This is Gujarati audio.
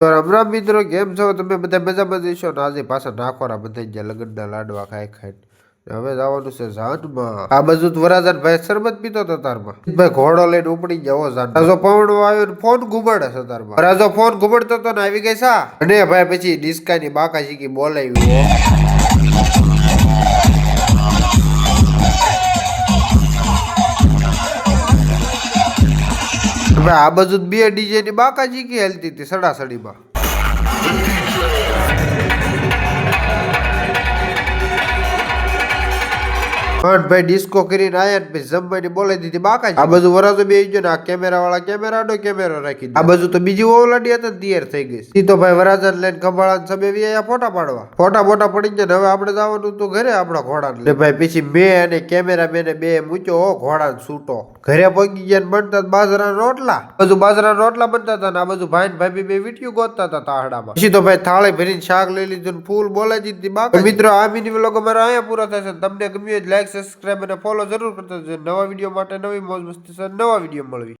તો રામ મિત્રો કેમ છો તમે બધા મજામાં જઈશો ને આજે પાછા નાખોરા બધા ગયા લગ્નના લાડવા ખાઈ ખાઈને હવે જવાનું છે જાનમાં આ બાજુ વરાજાન ભાઈ શરબત પીતો હતો તારમાં ભાઈ ઘોડો લઈને ઉપડી ગયો જાન રાજો પવડો આવ્યો ને ફોન ઘુમાડે છે તારમાં રાજો ફોન ઘુમાડતો હતો ને આવી ગઈ સા અને ભાઈ પછી ડિસ્કાની બાકા શીખી બોલાવી આ બાજુ બે ડીજે ની બાકાજી કી હેલતી હતી સડાસડીમાં ભાઈ ડિસ્કો કરીને આયા ને પછી જમવાની બોલાવી દીધી બાકાજી આ બાજુ વરાજો બે ગયો ને આ કેમેરા વાળા કેમેરાનો કેમેરો રાખી આ બાજુ તો બીજી ઓલાડી હતી તૈયાર થઈ ગઈ ઈ તો ભાઈ વરાજા લઈને ખંભાળા સબે આયા ફોટા પાડવા ફોટા પડી ગયા હવે આપણે જવાનું તો ઘરે આપણા ઘોડા એટલે ભાઈ પછી મેં અને કેમેરા મેને બે મૂક્યો ઘોડા છૂટો ઘરે પહોંચી ગયા બનતા બાજરાના રોટલા બાજરાના રોટલા બનતા હતા ને આ બાજુ ભાઈ ભાભી બે વીટીયું ગોતતા હતા તાહડામાં પછી તો ભાઈ થાળી ભરીને શાક લઈ લીધું ને ફૂલ બોલાવી દીધી બાકા મિત્રો આ મિની વ્લોગ અમારા અહીંયા પૂરો થશે તમને ગમ્યું લાઈક સબસ્ક્રાઇબ અને ફોલો જરૂર કરતા નવા વિડીયો માટે નવી મોજ મસ્તી નવા વિડીયો મળવી